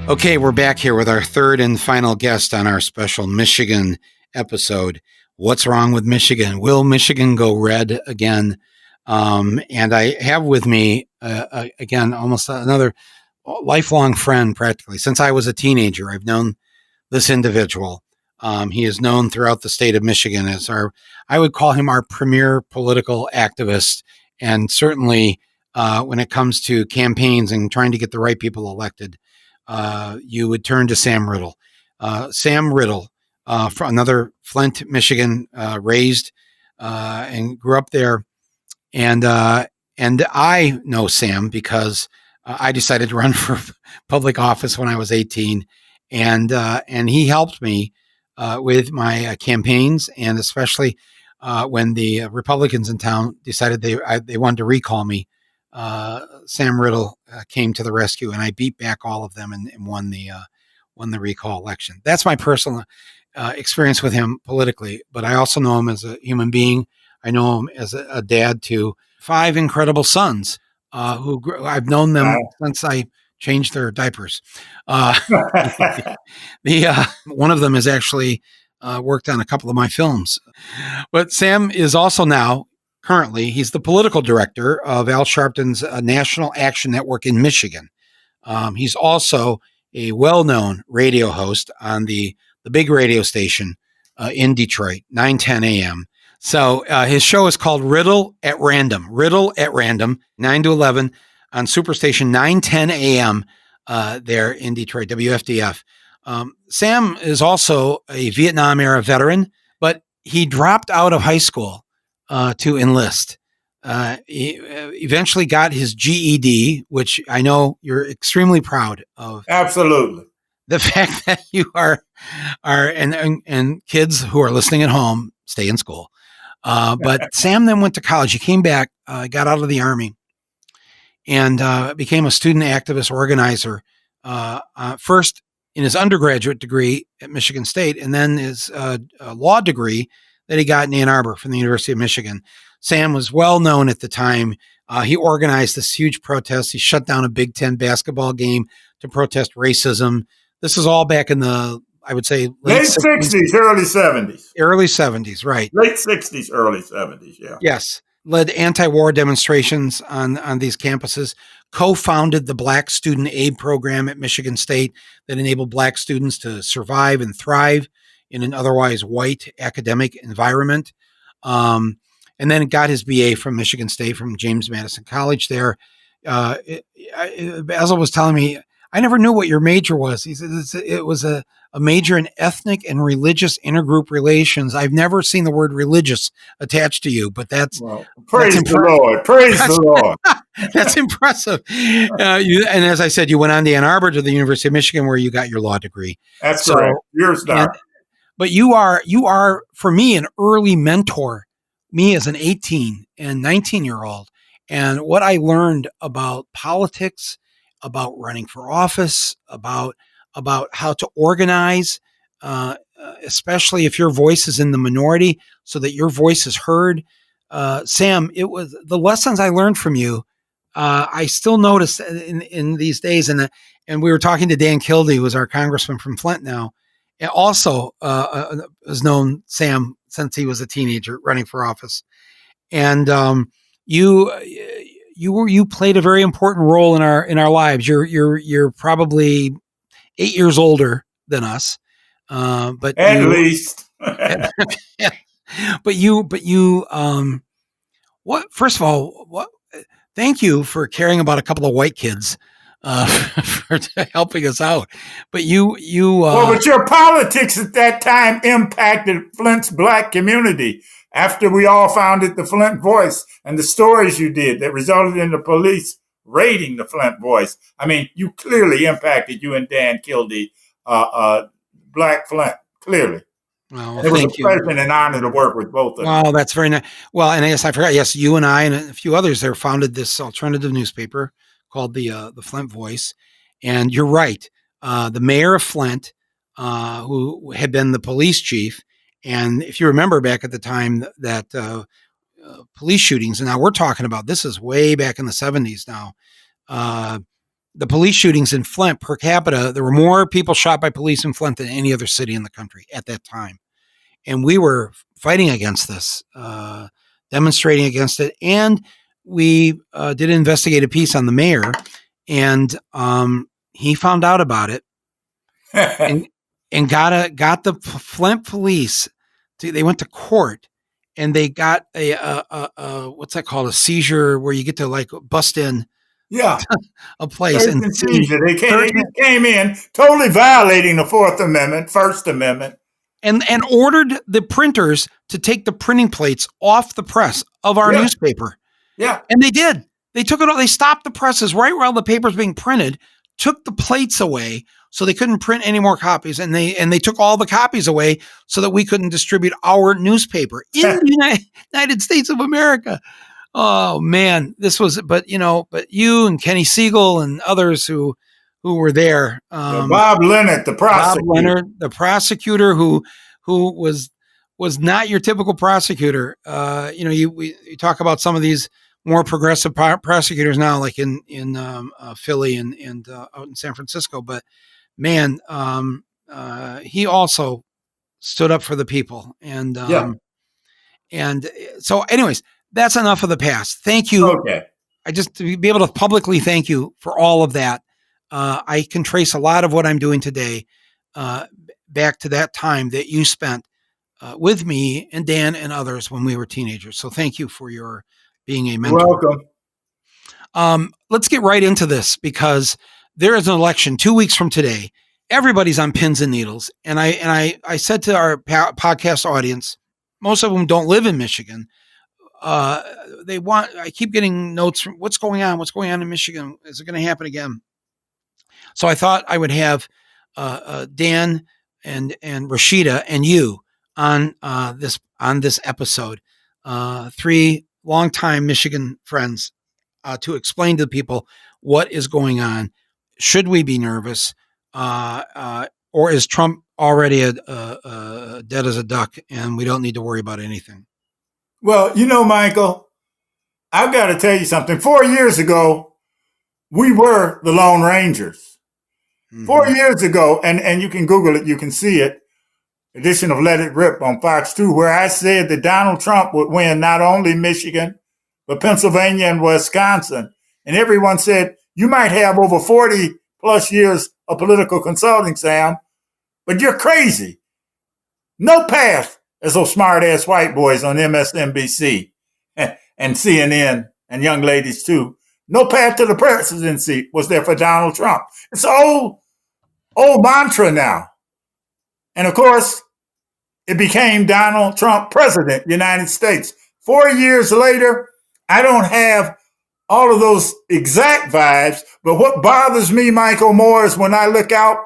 Okay, we're back here with our third and final guest on our special Michigan episode. What's wrong with Michigan? Will Michigan go red again? And I have with me, again, almost another lifelong friend, practically. Since I was a teenager, I've known this individual. He is known throughout the state of Michigan as I would call him our premier political activist. And certainly when it comes to campaigns and trying to get the right people elected, you would turn to Sam Riddle. Sam Riddle, from another Flint, Michigan, raised and grew up there. And I know Sam because I decided to run for public office when I was 18. And he helped me with my campaigns, and especially when the Republicans in town decided they wanted to recall me. Sam Riddle came to the rescue, and I beat back all of them and won the recall election. That's my personal experience with him politically, but I also know him as a human being. I know him as a dad to 5 incredible sons I've known them since I changed their diapers. One of them has actually worked on a couple of my films. But Sam is also currently, he's the political director of Al Sharpton's National Action Network in Michigan. He's also a well-known radio host on the big radio station in Detroit, 9:10 a.m. So his show is called Riddle at Random, 9 to 11 on Superstation 9:10 a.m. There in Detroit, WFDF. Sam is also a Vietnam-era veteran, but he dropped out of high school to enlist. He eventually got his GED, which I know you're extremely proud of. Absolutely. The fact that you are and kids who are listening at home, stay in school. But Sam then went to college. He came back, got out of the Army, and became a student activist organizer, first in his undergraduate degree at Michigan State, and then his law degree that he got in Ann Arbor from the University of Michigan. Sam was well known at the time. He organized this huge protest. He shut down a Big Ten basketball game to protest racism. This is all back in the, I would say, late 60s, early 70s. Early 70s, right. Late 60s, early 70s, yeah. Yes. Led anti-war demonstrations on these campuses, co-founded the Black Student Aid Program at Michigan State that enabled Black students to survive and thrive in an otherwise white academic environment. And then got his BA from Michigan State, from James Madison College there. Basil was telling me, I never knew what your major was. He said it was a major in ethnic and religious intergroup relations. I've never seen the word religious attached to you, but praise the Lord. Praise the Lord. That's impressive. And as I said, you went on to Ann Arbor to the University of Michigan, where you got your law degree. That's correct. Yours now. But you are, for me, an early mentor, me as an 18 and 19-year-old. And what I learned about politics, about running for office, about how to organize, especially if your voice is in the minority, so that your voice is heard. Sam, it was the lessons I learned from you. I still notice in these days, and we were talking to Dan Kildee, who is our congressman from Flint now, and also has known Sam since he was a teenager running for office, and you played a very important role in our lives. You're probably 8 years older than us, but at least. Yeah. But you what? First of all, thank you for caring about a couple of white kids, for helping us out. But but your politics at that time impacted Flint's Black community. After we all founded the Flint Voice and the stories you did that resulted in the police raiding the Flint Voice. I mean, you clearly impacted, you and Dan Kildee, Black Flint, clearly. Well, it was a pleasure and an honor to work with both of them. Well, that's very nice. Well, and I guess I forgot, yes, you and I and a few others there founded this alternative newspaper called the Flint Voice. And you're right. The mayor of Flint, who had been the police chief, and if you remember back at the time that police shootings, and now we're talking about, this is way back in the 70s now, the police shootings in Flint per capita, there were more people shot by police in Flint than any other city in the country at that time. And we were fighting against this, demonstrating against it. And we did an investigative piece on the mayor, and he found out about it and got the Flint police. They went to court, and they got a what's that called? A seizure, where you get to like bust in a place. And seizure. They came in totally violating the Fourth Amendment, First Amendment. And ordered the printers to take the printing plates off the press of our newspaper. Yeah. And they did. They took it off. They stopped the presses right while the paper's being printed, took the plates away so they couldn't print any more copies. And they took all the copies away so that we couldn't distribute our newspaper in the United States of America. Oh man, but you and Kenny Siegel and others who were there. Bob Leonard, the prosecutor who was not your typical prosecutor. We talk about some of these more progressive prosecutors now, like in Philly and out in San Francisco. But man, he also stood up for the people. And so anyways, that's enough of the past. Thank you. Okay. I just to be able to publicly thank you for all of that. I can trace a lot of what I'm doing today back to that time that you spent with me and Dan and others when we were teenagers. So thank you for your being a mentor. You're welcome. Let's get right into this, because there is an election 2 weeks from today. Everybody's on pins and needles. And I said to our podcast audience, most of them don't live in Michigan. I keep getting notes from what's going on in Michigan. Is it going to happen again? So I thought I would have Dan and Rashida and you on this episode, 3 longtime Michigan friends, to explain to the people what is going on. Should we be nervous, or is Trump already dead as a duck and we don't need to worry about anything? Well, Michael, I've got to tell you something. 4 years ago, we were the Lone Rangers. Mm-hmm. 4 years ago, and you can Google it, you can see it, edition of Let It Rip on Fox 2, where I said that Donald Trump would win not only Michigan, but Pennsylvania and Wisconsin. And everyone said, you might have over 40 plus years of political consulting, Sam, but you're crazy. No path, as those smart-ass white boys on MSNBC and CNN and young ladies too. No path to the presidency was there for Donald Trump. It's an old mantra now. And of course, it became Donald Trump president, United States. 4 years later, I don't have all of those exact vibes, but what bothers me, Michael, more is when I look out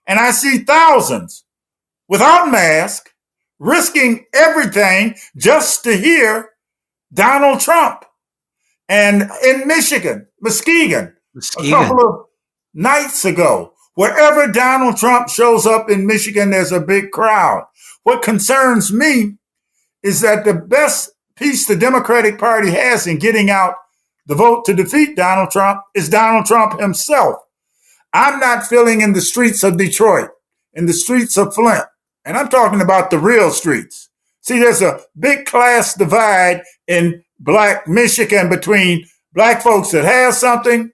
and I see thousands without masks, risking everything just to hear Donald Trump. And in Michigan, Muskegon, a couple of nights ago, wherever Donald Trump shows up in Michigan, there's a big crowd. What concerns me is that the best piece the Democratic Party has in getting out the vote to defeat Donald Trump is Donald Trump himself. I'm not feeling in the streets of Detroit, in the streets of Flint, and I'm talking about the real streets. See, there's a big class divide in Black Michigan between Black folks that have something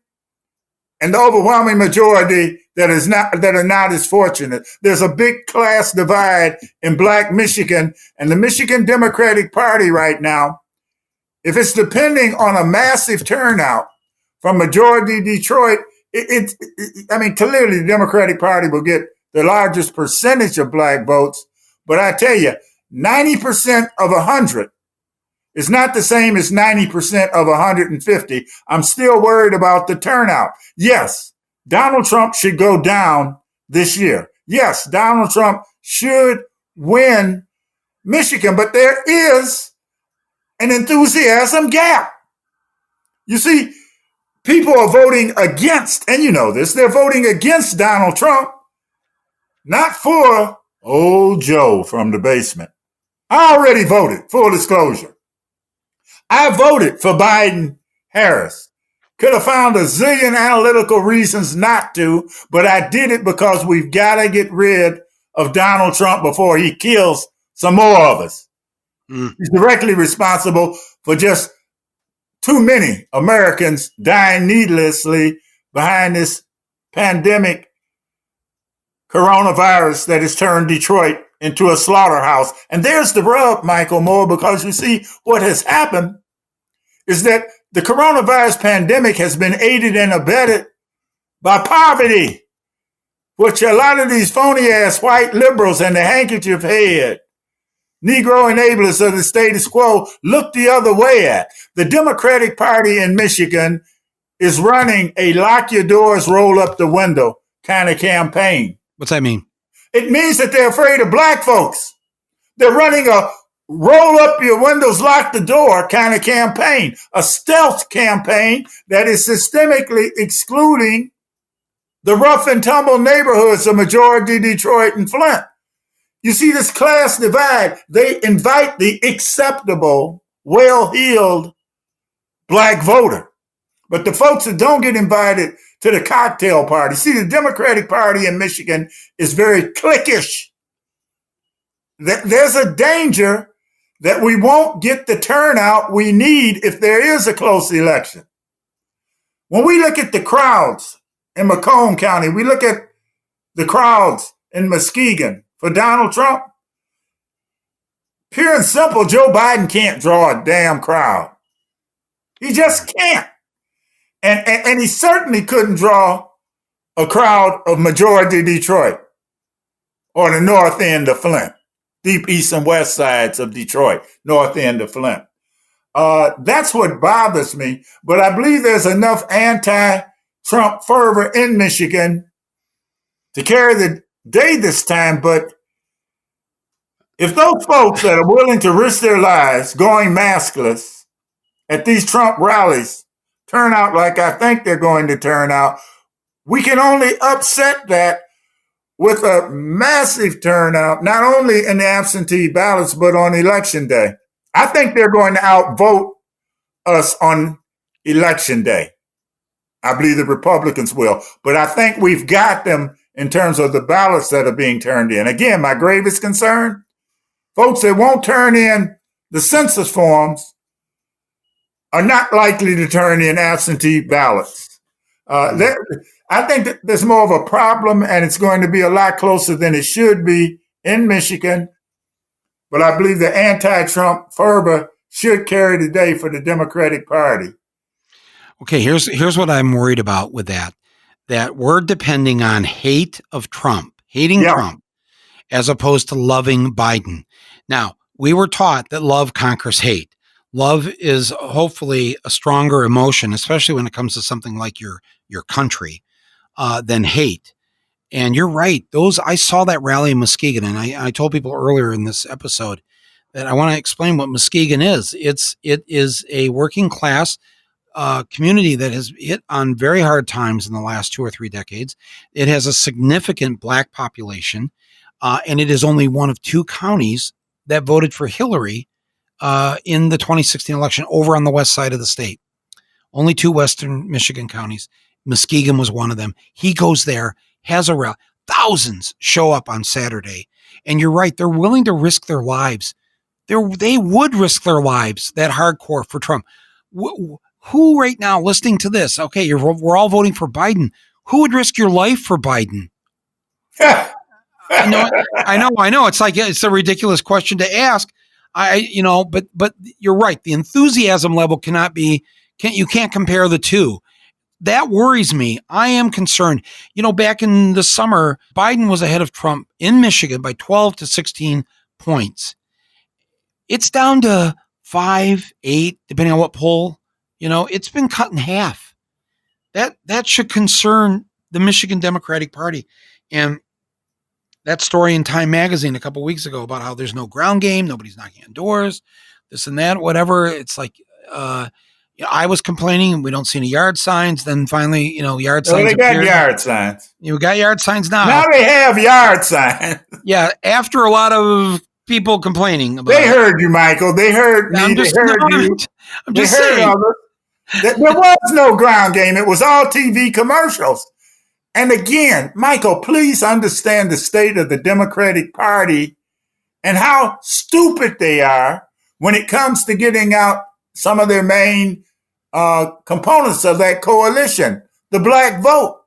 and the overwhelming majority that are not as fortunate. There's a big class divide in Black Michigan, and the Michigan Democratic Party right now, if it's depending on a massive turnout from majority Detroit, clearly the Democratic Party will get the largest percentage of Black votes. But I tell you, 90% of 100 is not the same as 90% of 150. I'm still worried about the turnout. Yes, Donald Trump should go down this year. Yes, Donald Trump should win Michigan, but there is an enthusiasm gap. You see, people are voting against, and you know this, they're voting against Donald Trump, not for old Joe from the basement. I already voted, full disclosure. I voted for Biden-Harris. Could have found a zillion analytical reasons not to, but I did it because we've got to get rid of Donald Trump before he kills some more of us. He's directly responsible for just too many Americans dying needlessly behind this pandemic coronavirus that has turned Detroit into a slaughterhouse. And there's the rub, Michael Moore, because you see what has happened is that the coronavirus pandemic has been aided and abetted by poverty, which a lot of these phony-ass white liberals and the handkerchief head, Negro enablers of the status quo look the other way at. The Democratic Party in Michigan is running a lock your doors, roll up the window kind of campaign. What's that mean? It means that they're afraid of black folks. They're running a roll up your windows, lock the door kind of campaign, a stealth campaign that is systemically excluding the rough and tumble neighborhoods of majority Detroit and Flint. You see this class divide. They invite the acceptable, well-heeled black voter. But the folks that don't get invited to the cocktail party. See, the Democratic Party in Michigan is very cliquish. There's a danger that we won't get the turnout we need if there is a close election. When we look at the crowds in Macomb County, we look at the crowds in Muskegon for Donald Trump, pure and simple, Joe Biden can't draw a damn crowd. He just can't. And he certainly couldn't draw a crowd of majority Detroit or the north end of Flint, deep east and west sides of Detroit, north end of Flint. That's what bothers me. But I believe there's enough anti-Trump fervor in Michigan to carry the day this time. But if those folks that are willing to risk their lives going maskless at these Trump rallies turn out like I think they're going to turn out, we can only upset that with a massive turnout, not only in the absentee ballots, but on election day. I think they're going to outvote us on election day. I believe the Republicans will, but I think we've got them in terms of the ballots that are being turned in. Again, my gravest concern, folks that won't turn in the census forms are not likely to turn in absentee ballots. I think that there's more of a problem, and it's going to be a lot closer than it should be in Michigan. But I believe the anti-Trump fervor should carry the day for the Democratic Party. Okay, here's what I'm worried about with that we're depending on hate of Trump, hating Trump, as opposed to loving Biden. Now, we were taught that love conquers hate. Love is hopefully a stronger emotion, especially when it comes to something like your country, than hate. And you're right. I saw that rally in Muskegon, and I told people earlier in this episode that I want to explain what Muskegon is. It is a working class community that has hit on very hard times in the last 2 or 3 decades. It has a significant black population, and it is only one of 2 counties that voted for Hillary in the 2016 election over on the west side of the state. Only 2 western Michigan counties. Muskegon was one of them. He goes there, has a rally. Thousands show up on Saturday. And you're right, they're willing to risk their lives. They would risk their lives, that hardcore, for Trump. Who right now listening to this, okay, we're all voting for Biden. Who would risk your life for Biden? I know. It's a ridiculous question to ask. But you're right. The enthusiasm level you can't compare the two. That worries me. I am concerned. Back in the summer, Biden was ahead of Trump in Michigan by 12 to 16 points. It's down to 5, 8, depending on what poll. It's been cut in half. That should concern the Michigan Democratic Party. And that story in Time magazine a couple of weeks ago about how there's no ground game, nobody's knocking on doors, this and that, whatever. It's like, I was complaining and we don't see any yard signs. Then finally, yard signs. They got yard signs. You got yard signs now. Now they have yard signs. Yeah, after a lot of people complaining about They heard you, Michael. They heard me. I'm just saying. There was no ground game. It was all TV commercials. And again, Michael, please understand the state of the Democratic Party and how stupid they are when it comes to getting out some of their main components of that coalition, the black vote.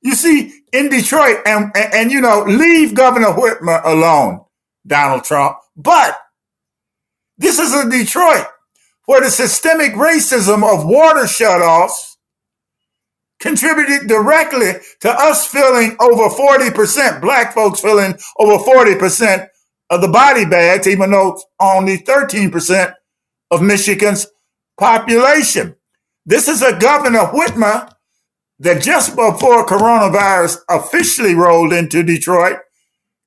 You see, in Detroit, and you know, leave Governor Whitmer alone, Donald Trump. But this is a Detroit where the systemic racism of water shutoffs contributed directly to us feeling over 40%, black folks feeling over 40% of the body bags, even though it's only 13% of Michigan's population. This is a Governor Whitmer that just before coronavirus officially rolled into Detroit,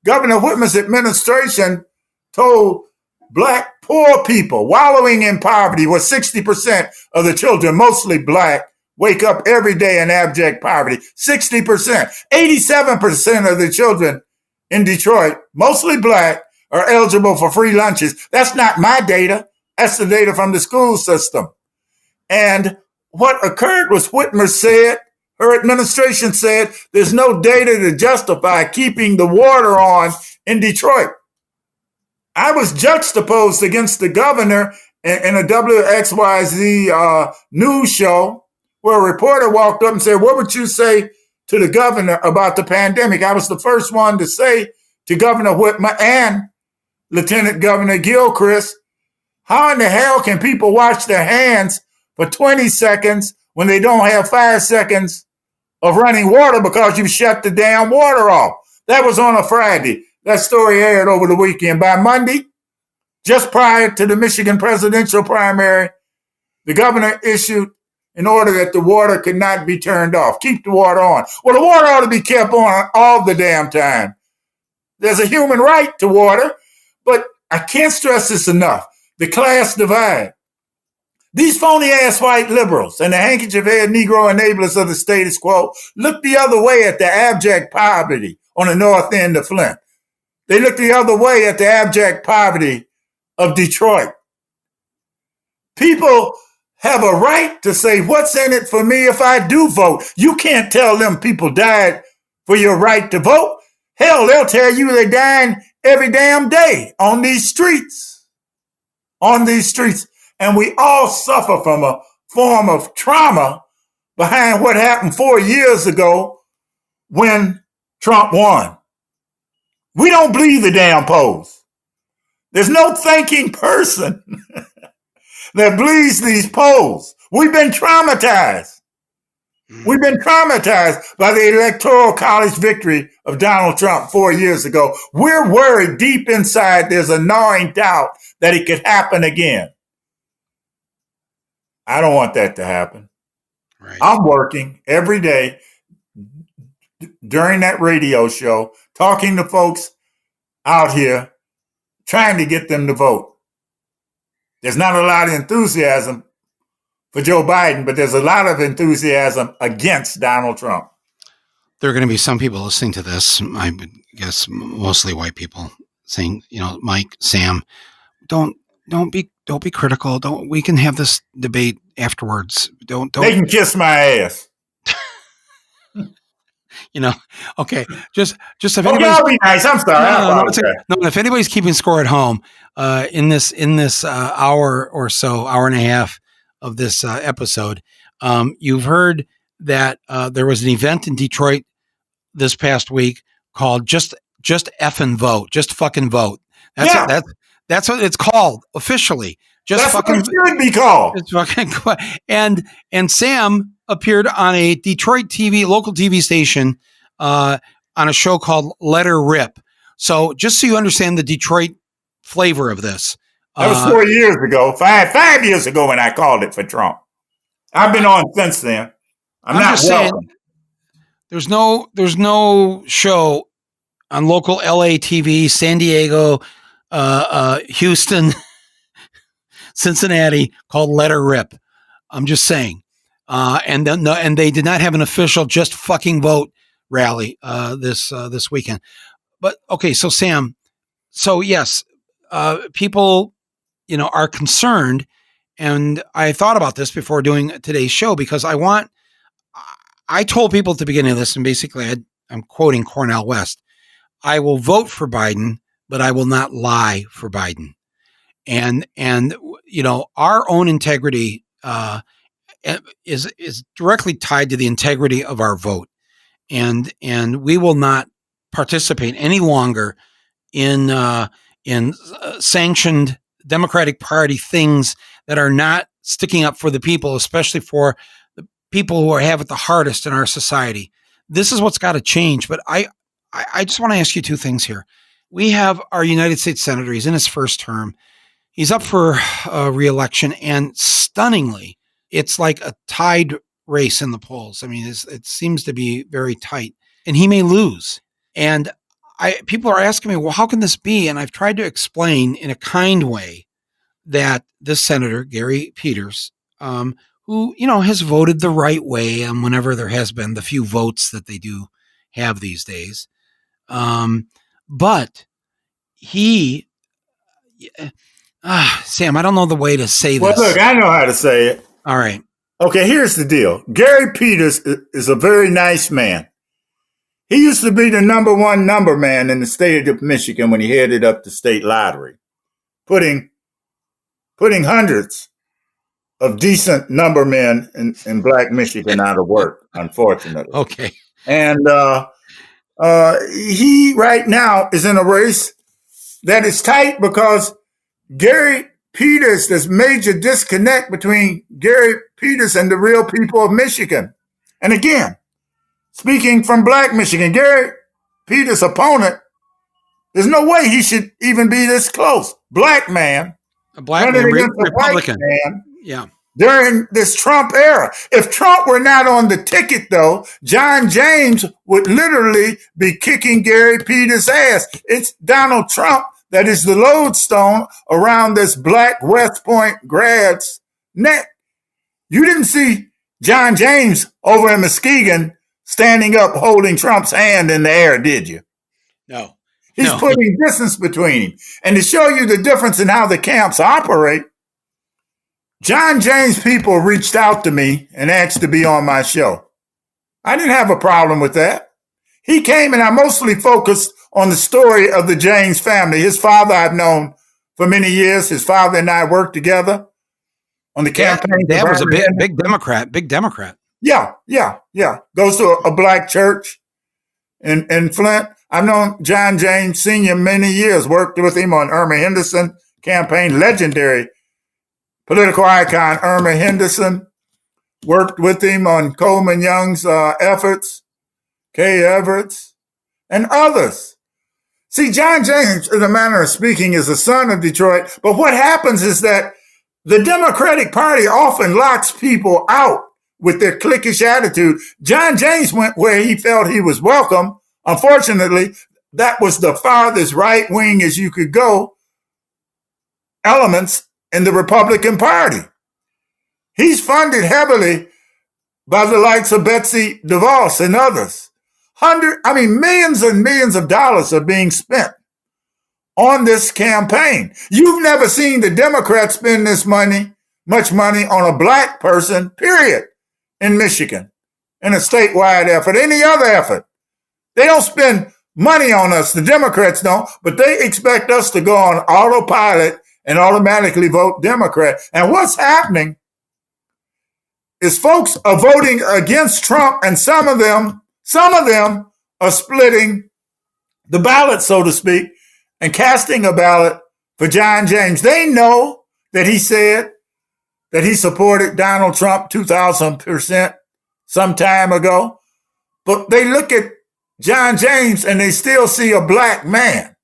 Governor Whitmer's administration told black poor people wallowing in poverty, where 60% of the children, mostly black, wake up every day in abject poverty. 60%. 87% of the children in Detroit, mostly black, are eligible for free lunches. That's not my data. That's the data from the school system. And what occurred was Whitmer said, her administration said, there's no data to justify keeping the water on in Detroit. I was juxtaposed against the governor in a WXYZ news show where a reporter walked up and said, what would you say to the governor about the pandemic? I was the first one to say to Governor Whitmer and Lieutenant Governor Gilchrist, how in the hell can people wash their hands for 20 seconds when they don't have 5 seconds of running water because you've shut the damn water off? That was on a Friday. That story aired over the weekend. By Monday, just prior to the Michigan presidential primary, the governor issued an order that the water could not be turned off. Keep the water on. Well, the water ought to be kept on all the damn time. There's a human right to water, but I can't stress this enough. The class divide. These phony-ass white liberals and the handkerchief-head Negro enablers of the status quo look the other way at the abject poverty on the north end of Flint. They look the other way at the abject poverty of Detroit. People have a right to say, what's in it for me if I do vote? You can't tell them people died for your right to vote. Hell, they'll tell you they're dying every damn day on these streets. On these streets. And we all suffer from a form of trauma behind what happened 4 years ago when Trump won. We don't believe the damn polls. There's no thinking person that believes these polls. We've been traumatized. We've been traumatized by the Electoral College victory of Donald Trump 4 years ago. We're worried deep inside there's a gnawing doubt that it could happen again. I don't want that to happen. Right. I'm working every day during that radio show, talking to folks out here, trying to get them to vote. There's not a lot of enthusiasm for Joe Biden, but there's a lot of enthusiasm against Donald Trump. There are going to be some people listening to this, I would guess mostly white people, saying, you know, Mike, Sam, don't be critical. We can have this debate afterwards. Don't. They can kiss my ass. You know, okay. Just if anybody's, I'll be nice. I'm sorry. No, if anybody's keeping score at home, in this hour or so, hour and a half of this episode, you've heard that there was an event in Detroit this past week called just effing vote, just fucking vote. That's what it's called officially. That's fucking what it should be called. It's fucking and Sam appeared on a Detroit local TV station, on a show called Let Her Rip. So just so you understand the Detroit flavor of this. That was 4 years ago, five years ago when I called it for Trump. I've been on since then. I'm not just saying, there's no show on local LA TV, San Diego, Houston, Cincinnati called Let Her Rip. I'm just saying. And they did not have an official just fucking vote rally this weekend. But okay, so Sam, yes, people, are concerned, And I thought about this before doing today's show because I told people at the beginning of this, and basically I'm quoting Cornel West, I will vote for Biden, but I will not lie for Biden. And our own integrity is directly tied to the integrity of our vote. And we will not participate any longer in sanctioned Democratic Party things that are not sticking up for the people, especially for the people who have it the hardest in our society. This is what's got to change. But I just want to ask you two things here. We have our United States Senator. He's in his first term. He's up for re-election, and stunningly, it's like a tied race in the polls. I mean, it seems to be very tight, and he may lose. And people are asking me, well, how can this be? And I've tried to explain in a kind way that this senator, Gary Peters, who, has voted the right way, and whenever there has been the few votes that they do have these days. But he, Sam, I don't know the way to say this. Well, look, I know how to say it. All right. Okay, here's the deal. Gary Peters is a very nice man. He used to be the number one number man in the state of Michigan when he headed up the state lottery, putting hundreds of decent number men in Black Michigan out of work, unfortunately. Okay. And he right now is in a race that is tight because Gary Peters, there's major disconnect between Gary Peters and the real people of Michigan. And again, speaking from Black Michigan, Gary Peters' opponent, there's no way he should even be this close. Black man. A black man, Republican. Man yeah. During this Trump era. If Trump were not on the ticket, though, John James would literally be kicking Gary Peters' ass. It's Donald Trump that is the lodestone around this Black West Point grad's neck. You didn't see John James over in Muskegon standing up holding Trump's hand in the air, did you? No. He's putting distance between him. And to show you the difference in how the camps operate, John James people reached out to me and asked to be on my show. I didn't have a problem with that. He came and I mostly focused on the story of the James family. His father I've known for many years. His father and I worked together on the campaign. Dad was a big Democrat. Yeah. Goes to a Black church in Flint. I've known John James Sr. many years, worked with him on Irma Henderson campaign, legendary political icon Irma Henderson, worked with him on Coleman Young's efforts, Kay Everett's, and others. See, John James, in a manner of speaking, is a son of Detroit, but what happens is that the Democratic Party often locks people out with their cliquish attitude. John James went where he felt he was welcome. Unfortunately, that was the farthest right wing as you could go elements in the Republican Party. He's funded heavily by the likes of Betsy DeVos and others. Millions and millions of dollars are being spent on this campaign. You've never seen the Democrats spend much money on a Black person, period, in Michigan, in a statewide effort, any other effort. They don't spend money on us. The Democrats don't, but they expect us to go on autopilot and automatically vote Democrat. And what's happening is folks are voting against Trump, and some of them are splitting the ballot, so to speak, and casting a ballot for John James. They know that he said that he supported Donald Trump 2,000% some time ago, but they look at John James and they still see a Black man.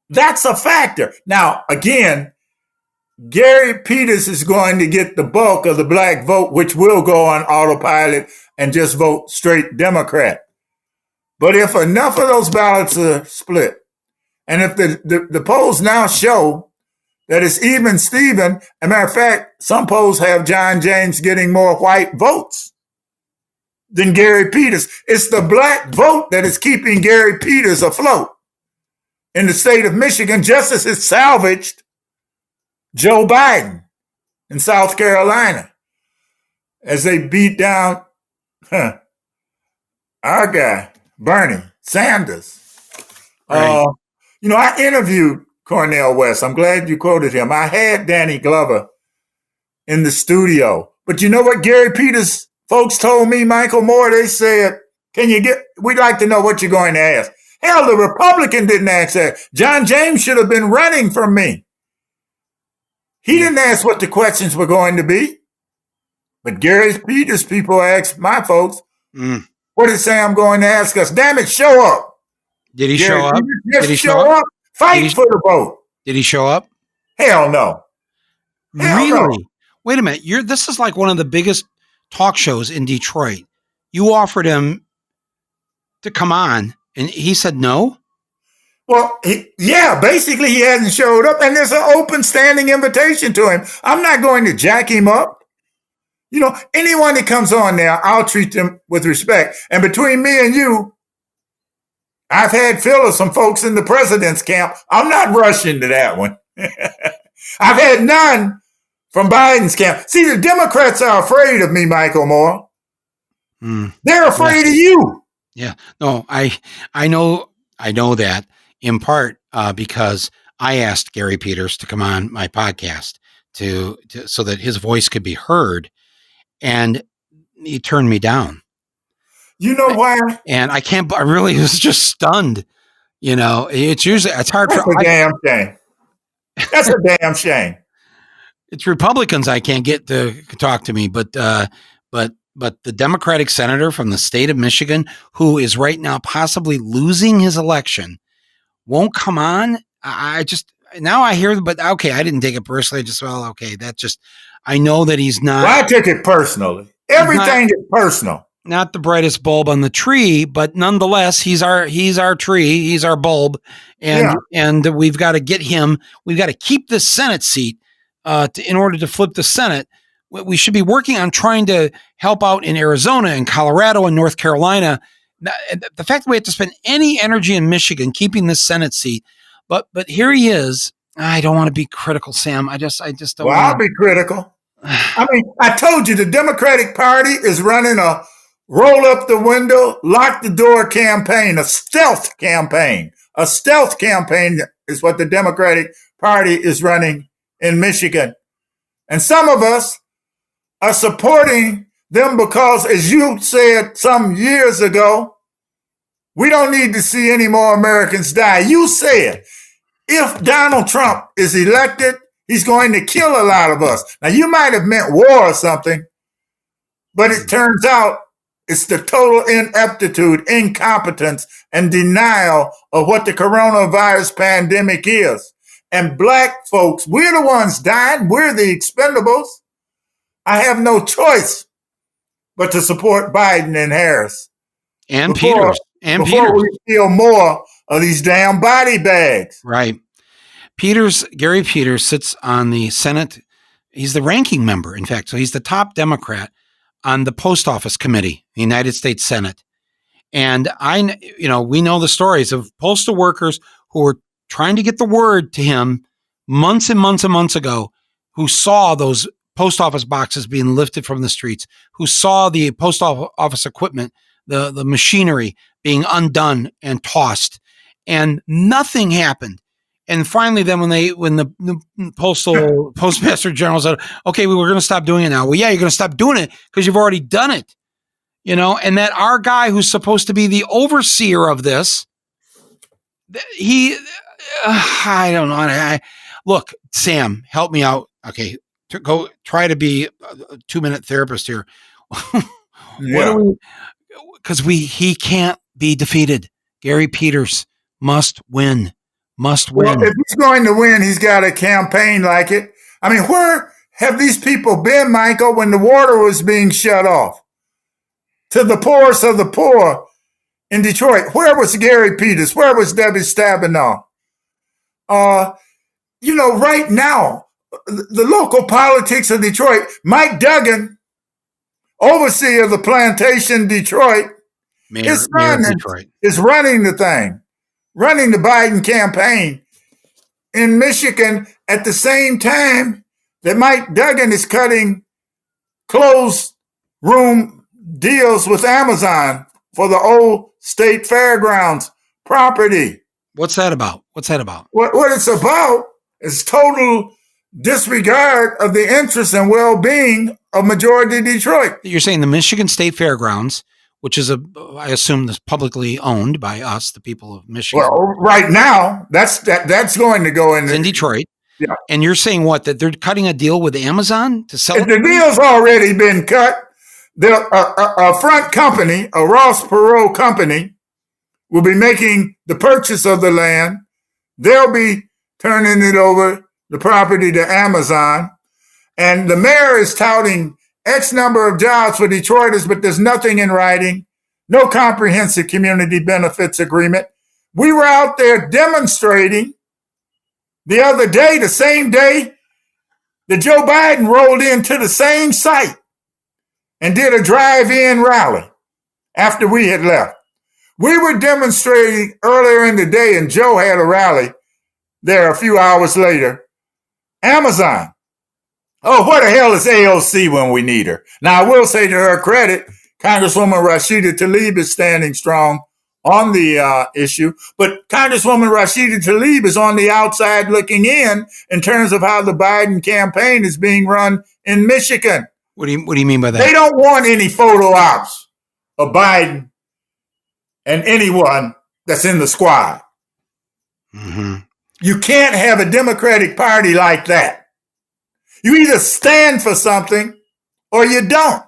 That's a factor. Now, again, Gary Peters is going to get the bulk of the Black vote, which will go on autopilot and just vote straight Democrat. But if enough of those ballots are split, and if the polls now show that it's even Steven, as a matter of fact, some polls have John James getting more white votes than Gary Peters. It's the Black vote that is keeping Gary Peters afloat in the state of Michigan, just as it salvaged Joe Biden in South Carolina as they beat down our guy, Bernie Sanders. Right. I interviewed Cornel West. I'm glad you quoted him. I had Danny Glover in the studio. But you know what Gary Peters folks told me, Michael Moore? They said, we'd like to know what you're going to ask. Hell, the Republican didn't ask that. John James should have been running from me. He didn't ask what the questions were going to be. But Gary Peters people asked my folks, what is Sam going to ask us? Damn it, show up. Did he show up? Did he show up? Fight for the vote. Did he show up? Hell no. Really? No. Wait a minute. This is like one of the biggest talk shows in Detroit. You offered him to come on, and he said no? Well, basically he hasn't showed up, and there's an open standing invitation to him. I'm not going to jack him up. Anyone that comes on there, I'll treat them with respect. And between me and you, I've had feel of some folks in the president's camp. I'm not rushing to that one. I've had none from Biden's camp. See, the Democrats are afraid of me, Michael Moore. They're afraid of you. Yeah. No, I know that in part because I asked Gary Peters to come on my podcast to so that his voice could be heard, and he turned me down. You know why? And I really was just stunned. It's hard. That's a damn shame. That's a damn shame. It's Republicans I can't get to talk to me, but the Democratic senator from the state of Michigan, who is right now possibly losing his election, won't come on. Now I hear, but okay, I didn't take it personally. I know that he's not. Well, I took it personally. Everything is personal. Not the brightest bulb on the tree, but nonetheless, he's our tree, he's our bulb, and we've got to get him. We've got to keep this Senate seat in order to flip the Senate. We should be working on trying to help out in Arizona and Colorado and North Carolina. The fact that we have to spend any energy in Michigan keeping this Senate seat, but here he is. I don't want to be critical, Sam. I just don't. Well, I'll be critical. I mean, I told you the Democratic Party is running a roll up the window, lock the door campaign, a stealth campaign. A stealth campaign is what the Democratic Party is running in Michigan. And some of us are supporting them because, as you said some years ago, we don't need to see any more Americans die. You said if Donald Trump is elected, he's going to kill a lot of us. Now, you might have meant war or something, but it turns out it's the total ineptitude, incompetence, and denial of what the coronavirus pandemic is. And black folks, we're the ones dying. We're the expendables. I have no choice but to support Biden and Harris. And Peters. Before we steal more of these damn body bags. Right. Gary Peters sits on the Senate. He's the ranking member, in fact. So he's the top Democrat on the Post Office Committee, the United States Senate. And we know the stories of postal workers who were trying to get the word to him months and months and months ago, who saw those post office boxes being lifted from the streets, who saw the post office equipment, the machinery being undone and tossed, and nothing happened. And finally, then when the postmaster general said, "Okay, we're going to stop doing it now." Well, yeah, you're going to stop doing it because you've already done it, And that our guy who's supposed to be the overseer of this, I don't know. Look, Sam, help me out. Okay, go try to be a 2-minute therapist here. Because he can't be defeated. Gary Peters must win. Well, if he's going to win, he's got a campaign like it. I mean, where have these people been, Michael, when the water was being shut off? To the poorest of the poor in Detroit. Where was Gary Peters? Where was Debbie Stabenow? Right now, the local politics of Detroit, Mike Duggan, overseer of the plantation Detroit, his son is running the thing. Running the Biden campaign in Michigan at the same time that Mike Duggan is cutting closed room deals with Amazon for the old state fairgrounds property. What's that about? What's that about? What it's about is total disregard of the interests and well-being of majority Detroit. You're saying the Michigan State Fairgrounds, which is I assume this publicly owned by us, the people of Michigan. Well, right now, that's going to go in Detroit. Yeah. And you're saying what? That they're cutting a deal with Amazon to sell it? The deal's already been cut. A front company, a Ross Perot company, will be making the purchase of the land. They'll be turning it over, the property, to Amazon. And the mayor is touting X number of jobs for Detroiters, but there's nothing in writing, no comprehensive community benefits agreement. We were out there demonstrating the other day, the same day that Joe Biden rolled into the same site and did a drive-in rally after we had left. We were demonstrating earlier in the day, and Joe had a rally there a few hours later. Amazon. Oh, where the hell is AOC when we need her? Now, I will say to her credit, Congresswoman Rashida Tlaib is standing strong on the issue, but Congresswoman Rashida Tlaib is on the outside looking in terms of how the Biden campaign is being run in Michigan. What do you mean by that? They don't want any photo ops of Biden and anyone that's in the squad. Mm-hmm. You can't have a Democratic Party like that. You either stand for something or you don't.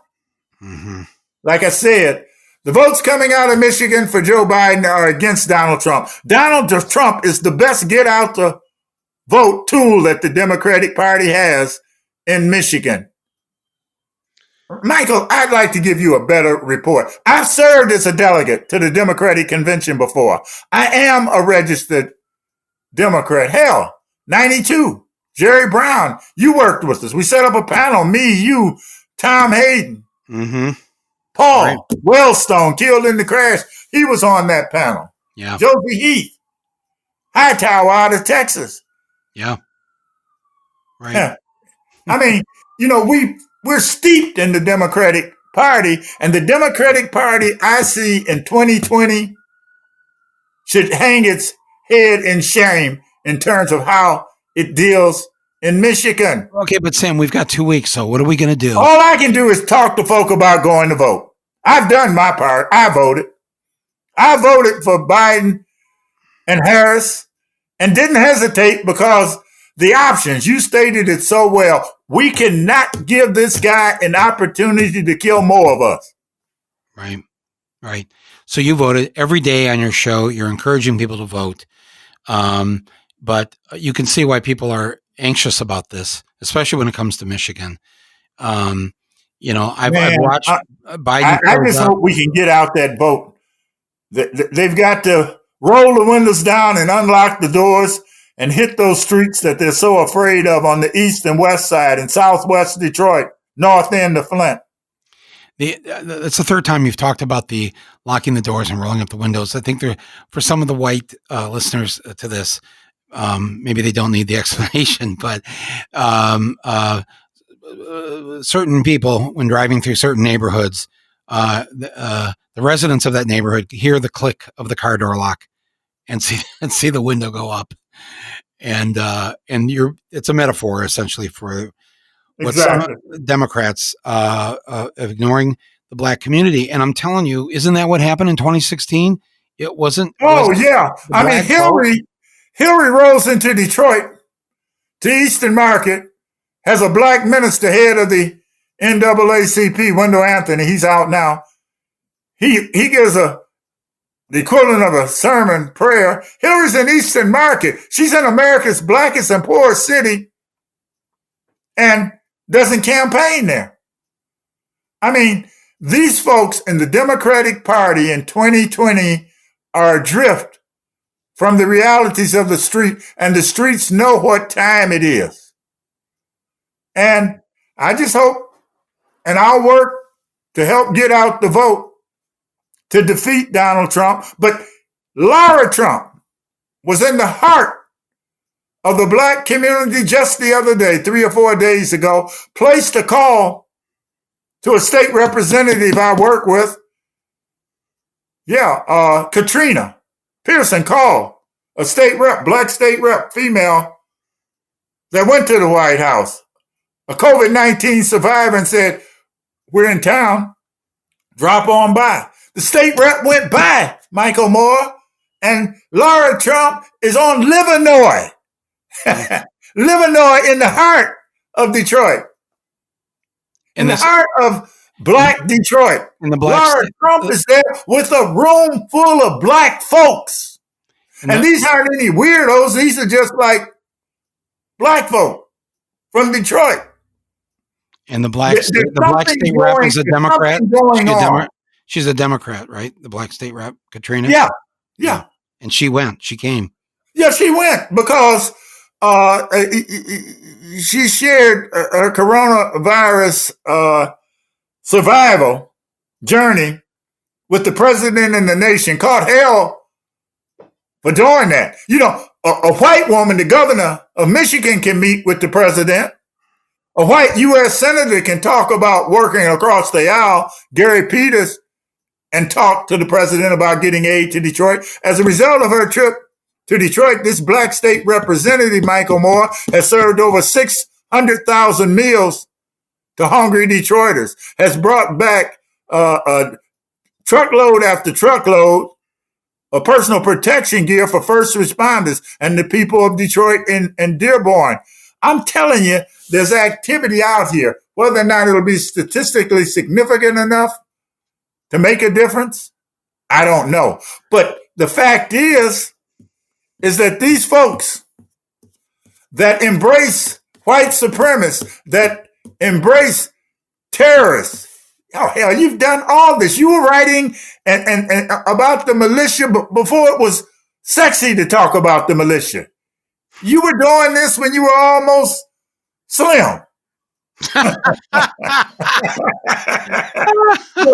Mm-hmm. Like I said, the votes coming out of Michigan for Joe Biden are against Donald Trump. Donald Trump is the best get out the vote tool that the Democratic Party has in Michigan. Michael, I'd like to give you a better report. I've served as a delegate to the Democratic Convention before. I am a registered Democrat. Hell, 92. Jerry Brown, you worked with us. We set up a panel, me, you, Tom Hayden, mm-hmm. Paul right. Wellstone, killed in the crash. He was on that panel. Yeah. Josie Heath, Hightower out of Texas. Yeah. Right. Yeah. I mean, we're steeped in the Democratic Party, and the Democratic Party I see in 2020 should hang its head in shame in terms of how it deals in Michigan. Okay, but Sam, we've got 2 weeks, so what are we going to do? All I can do is talk to folk about going to vote. I've done my part. I voted. I voted for Biden and Harris and didn't hesitate because the options, you stated it so well. We cannot give this guy an opportunity to kill more of us. Right, right. So you voted every day on your show. You're encouraging people to vote. But you can see why people are anxious about this, especially when it comes to Michigan. I've watched Biden. I just hope we can get out that vote. They've got to roll the windows down and unlock the doors and hit those streets that they're so afraid of on the east and west side in southwest Detroit, north end of Flint. It's the third time you've talked about the locking the doors and rolling up the windows. I think for some of the white listeners to this, maybe they don't need the explanation, but certain people, when driving through certain neighborhoods, the residents of that neighborhood hear the click of the car door lock and see the window go up, and it's a metaphor essentially for what some Democrats ignoring the black community. And I'm telling you, isn't that what happened in 2016? It wasn't. Yeah. I mean, Hillary rolls into Detroit to Eastern Market, has a black minister, head of the NAACP, Wendell Anthony. He's out now. He gives the equivalent of a sermon prayer. Hillary's in Eastern Market. She's in America's blackest and poorest city and doesn't campaign there. I mean, these folks in the Democratic Party in 2020 are adrift from the realities of the street, and the streets know what time it is. And I just hope, and I'll work to help get out the vote to defeat Donald Trump. But Laura Trump was in the heart of the black community just the other day, 3 or 4 days ago, placed a call to a state representative I work with. Yeah, Katrina Pearson called, a state rep, black state rep, female, that went to the White House, a COVID-19 survivor, and said, we're in town, drop on by. The state rep went by, Michael Moore, and Laura Trump is on Livernois. Livernois in the heart of Detroit. In the heart of black Detroit. Laura Trump is there with a room full of black folks. And these aren't any weirdos. These are just like black folk from Detroit. And the black state rep is a Democrat. She's a Democrat, right? The black state rep, Katrina? Yeah. And she went. She came. Yeah, she went because she shared her coronavirus survival journey with the president and the nation. Caught hell for doing that. You know, a white woman, the governor of Michigan, can meet with the president. A white U.S. senator can talk about working across the aisle, Gary Peters, and talk to the president about getting aid to Detroit. As a result of her trip to Detroit, this black state representative, Michael Moore, has served over 600,000 meals to hungry Detroiters, has brought back truckload after truckload of personal protection gear for first responders and the people of Detroit and Dearborn. I'm telling you, there's activity out here. Whether or not it'll be statistically significant enough to make a difference, I don't know. But the fact is that these folks that embrace white supremacists, that embrace terrorists, oh hell, you've done all this. You were writing and about the militia before it was sexy to talk about the militia. You were doing this when you were almost slim. But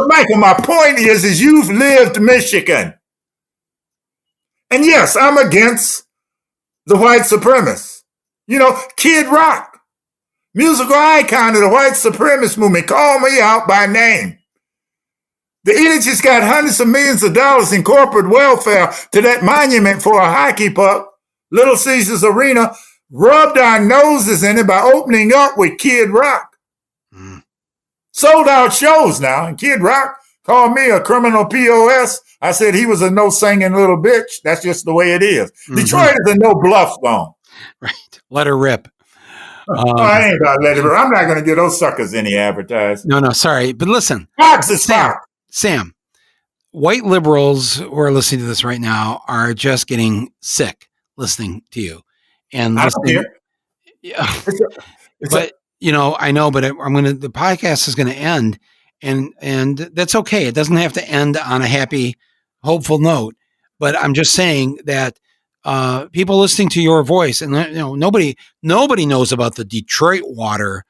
Michael, my point is you've lived Michigan. And yes, I'm against the white supremacists. You know, Kid Rock, musical icon of the white supremacist movement, called me out by name. The idiots got hundreds of millions of dollars in corporate welfare to that monument for a hockey puck, Little Caesars Arena, rubbed our noses in it by opening up with Kid Rock. Sold out shows now, and Kid Rock called me a criminal POS. I said he was a no-singing little bitch. That's just the way it is. Detroit is a no-bluff zone. Right. Let her rip. I ain't about to let her rip. I'm not going to give those suckers any advertising. No, sorry. But listen. Fox is Fox. Sam, white liberals who are listening to this right now are just getting sick listening to you. And I don't care. Yeah. But you know, I know, but the podcast is going to end, and that's okay. It doesn't have to end on a happy, hopeful note. But I'm just saying that people listening to your voice, and you know, nobody knows about the Detroit water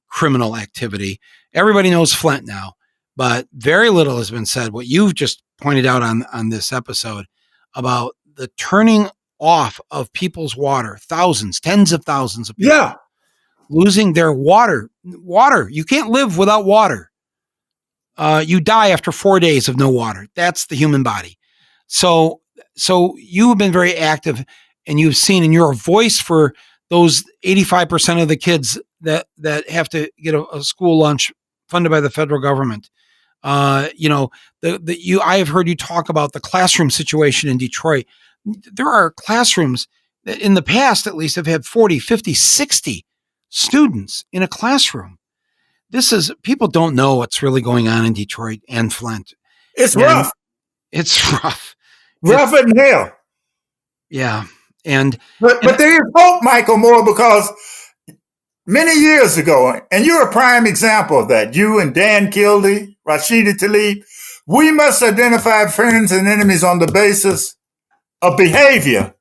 criminal activity. Everybody knows Flint now, but very little has been said. What you've just pointed out on this episode about the turning off of people's water, thousands, tens of thousands of people. Losing their water. You can't live without water. You die after 4 days of no water. That's the human body. So you've been very active, and you've seen, and you're a voice for those 85% of the kids that have to get a school lunch funded by the federal government. You know, I have heard you talk about the classroom situation in Detroit. There are classrooms that in the past, at least, have had 40, 50, 60 students in a classroom. People don't know what's really going on in Detroit and Flint. It's rough. It's rough. Rough as hell. Yeah. But there is hope, Michael Moore, because many years ago, and you're a prime example of that, you and Dan Kildee, Rashida Tlaib, we must identify friends and enemies on the basis of behavior,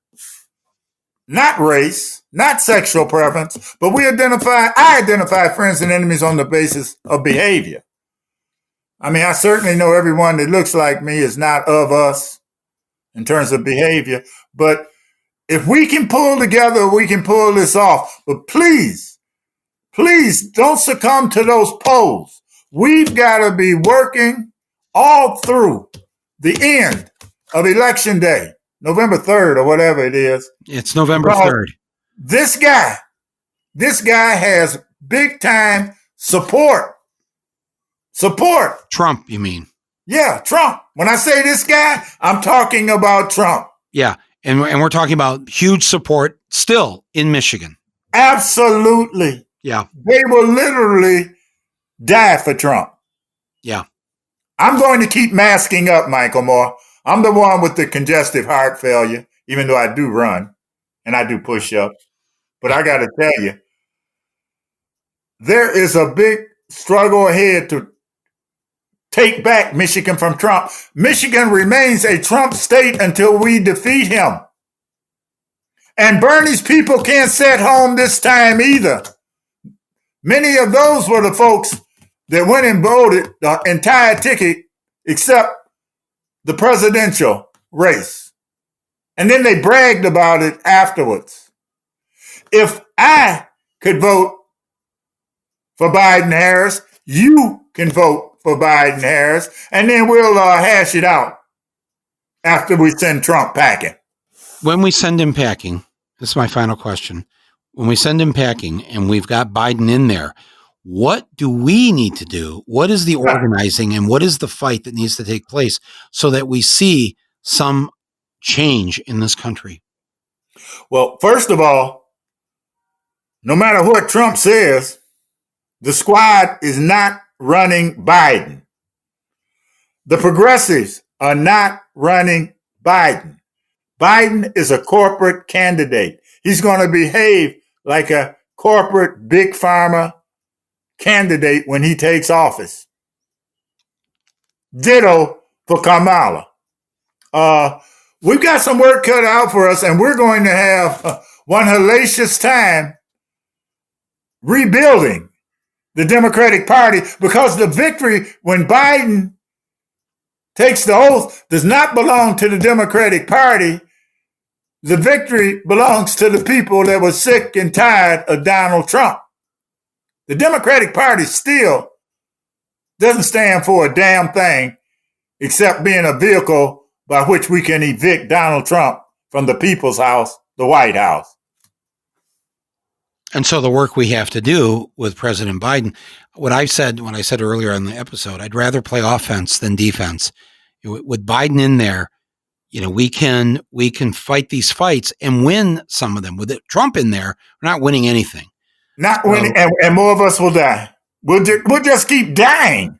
not race, not sexual preference, but I identify friends and enemies on the basis of behavior. I mean, I certainly know everyone that looks like me is not of us in terms of behavior, but If we can pull together, we can pull this off. But please, please don't succumb to those polls. We've got to be working all through the end of Election Day, November 3rd or whatever it is. It's November 3rd. This guy has big time support. Support. Trump, you mean? Yeah, Trump. When I say this guy, I'm talking about Trump. Yeah, and we're talking about huge support still in Michigan. Absolutely. Yeah. They will literally die for Trump. Yeah. I'm going to keep masking up, Michael Moore. I'm the one with the congestive heart failure, even though I do run and I do push-ups. But I got to tell you, there is a big struggle ahead to take back Michigan from Trump. Michigan remains a Trump state until we defeat him. And Bernie's people can't sit home this time either. Many of those were the folks that went and voted the entire ticket except the presidential race. And then they bragged about it afterwards. If I could vote for Biden-Harris, you can vote for Biden-Harris, and then we'll hash it out after we send Trump packing. When we send him packing, this is my final question. When we send him packing and we've got Biden in there, what do we need to do? What is the organizing and what is the fight that needs to take place so that we see some change in this country? Well, first of all, no matter what Trump says, the squad is not running Biden. The progressives are not running Biden. Biden is a corporate candidate. He's going to behave like a corporate big pharma candidate when he takes office. Ditto for Kamala. We've got some work cut out for us, and we're going to have one hellacious time rebuilding the Democratic Party, because the victory when Biden takes the oath does not belong to the Democratic Party. The victory belongs to the people that were sick and tired of Donald Trump. The Democratic Party still doesn't stand for a damn thing except being a vehicle by which we can evict Donald Trump from the people's house, the White House. And so the work we have to do with President Biden, when I said earlier in the episode, I'd rather play offense than defense. With Biden in there, we can fight these fights and win some of them. With Trump in there, we're not winning anything. Not winning, and more of us will die. We'll just keep dying.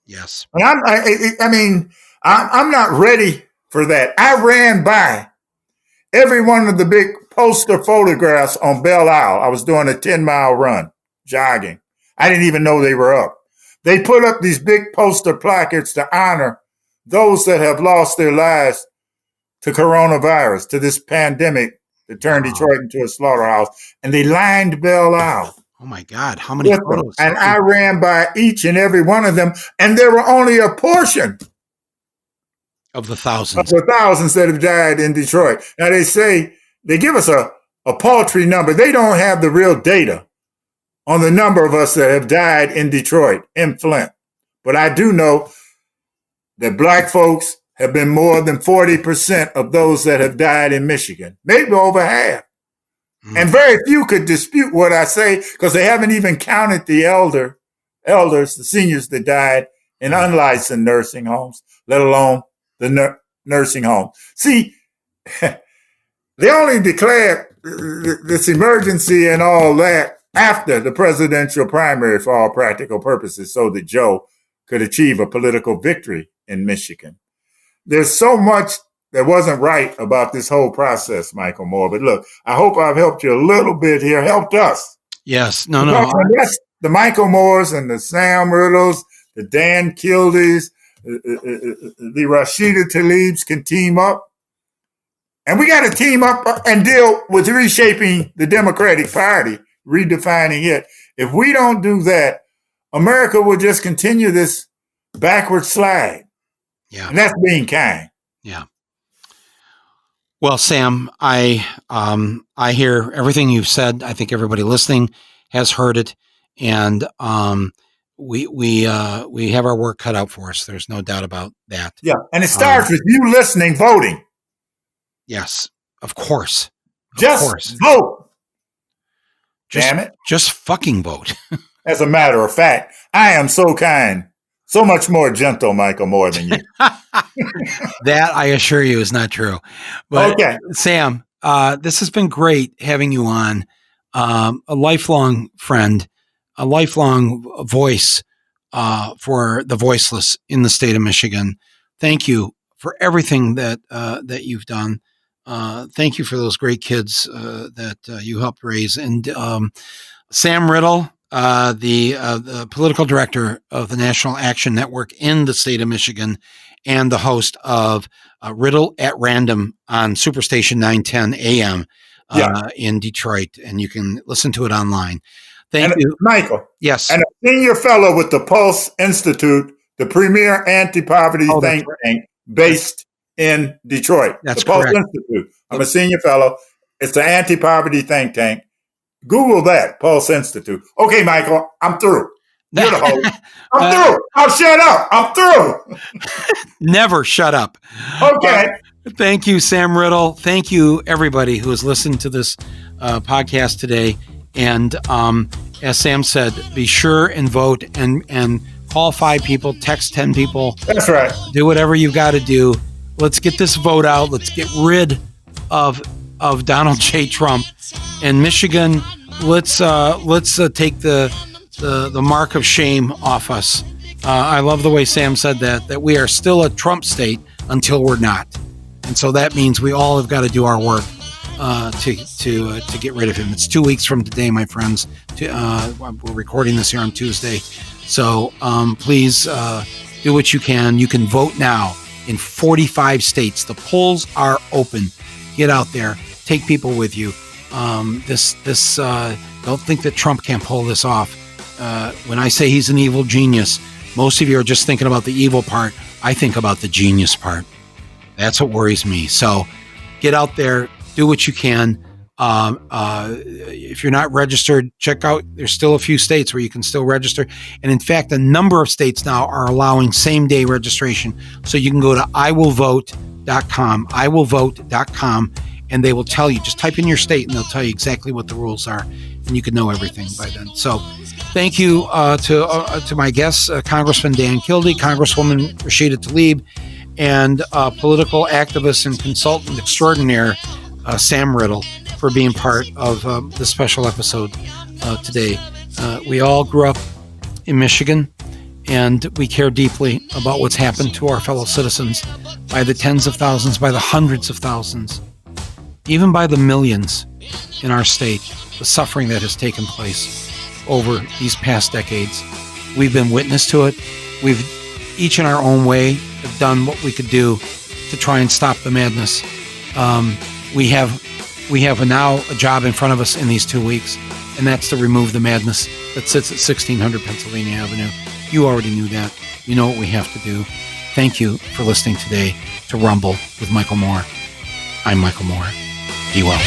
Yes. And I'm not ready for that. I ran by every one of the big poster photographs on Belle Isle. I was doing a 10-mile run, jogging. I didn't even know they were up. They put up these big poster placards to honor those that have lost their lives to coronavirus, to this pandemic that turned Detroit into a slaughterhouse. And they lined Belle Isle. Oh, my God. How many photos? And I ran by each and every one of them, and there were only a portion of the thousands. Of the thousands that have died in Detroit. Now, they give us a paltry number. They don't have the real data on the number of us that have died in Detroit, in Flint. But I do know that Black folks have been more than 40% of those that have died in Michigan, maybe over half. And very few could dispute what I say, because they haven't even counted the elders, the seniors that died in unlicensed nursing homes, let alone the nursing home. See, they only declared this emergency and all that after the presidential primary for all practical purposes, so that Joe could achieve a political victory in Michigan. There's so much that wasn't right about this whole process, Michael Moore. But look, I hope I've helped you a little bit here, helped us. Yes, no. Yes, the Michael Moores and the Sam Riddles, the Dan Kildys, the Rashida Tlaibs can team up. And we got to team up and deal with reshaping the Democratic Party, redefining it. If we don't do that, America will just continue this backward slide. Yeah. And that's being kind. Yeah. Well, Sam, I hear everything you've said. I think everybody listening has heard it, and we have our work cut out for us. There's no doubt about that. Yeah, and it starts with you listening, voting. Yes, of course. Just vote. Damn it. Just fucking vote. As a matter of fact, I am so kind, so much more gentle, Michael Moore, than you. That, I assure you, is not true. But okay. Sam, this has been great having you on. A lifelong friend, a lifelong voice for the voiceless in the state of Michigan. Thank you for everything that you've done. Thank you for those great kids that you helped raise. And Sam Riddle, the political director of the National Action Network in the state of Michigan, and the host of Riddle at Random on Superstation 910 AM in Detroit. And you can listen to it online. Thank you. Michael. Yes. And a senior fellow with the Pulse Institute, the premier anti-poverty think tank based in Detroit. That's the Pulse correct. Institute. I'm a senior fellow. It's the anti-poverty think tank. Google that, Pulse Institute. Okay, Michael, I'm through. You're the host. I'm through. I'll shut up. I'm through. Never shut up. Okay. Thank you, Sam Riddle. Thank you, everybody who has listened to this podcast today. And as Sam said, be sure and vote and call 5 people, text 10 people. That's right. Do whatever you've got to do. Let's get this vote out. Let's get rid of Donald J. Trump. And Michigan, let's take the mark of shame off us. I love the way Sam said that we are still a Trump state until we're not. And so that means we all have got to do our work to get rid of him. It's 2 weeks from today, my friends. We're recording this here on Tuesday. So please do what you can. You can vote now in 45 states. The polls are open. Get out there. Take people with you. Don't think that Trump can't pull this off. When I say he's an evil genius, most of you are just thinking about the evil part. I think about the genius part. That's what worries me. So get out there, do what you can. If you're not registered, check out, there's still a few states where you can still register. And in fact, a number of states now are allowing same-day registration. So you can go to iwillvote.com, iwillvote.com, and they will tell you, just type in your state and they'll tell you exactly what the rules are. And you can know everything by then. So thank you to my guests, Congressman Dan Kildee, Congresswoman Rashida Tlaib, and political activist and consultant extraordinaire, Sam Riddle, for being part of this special episode today. We all grew up in Michigan, and we care deeply about what's happened to our fellow citizens by the tens of thousands, by the hundreds of thousands, even by the millions in our state, the suffering that has taken place over these past decades. We've been witness to it. We've each in our own way have done what we could do to try and stop the madness. We have now a job in front of us in these 2 weeks, and that's to remove the madness that sits at 1600 Pennsylvania Avenue. You already knew that. You know what we have to do. Thank you for listening today to Rumble with Michael Moore. I'm Michael Moore. Be well.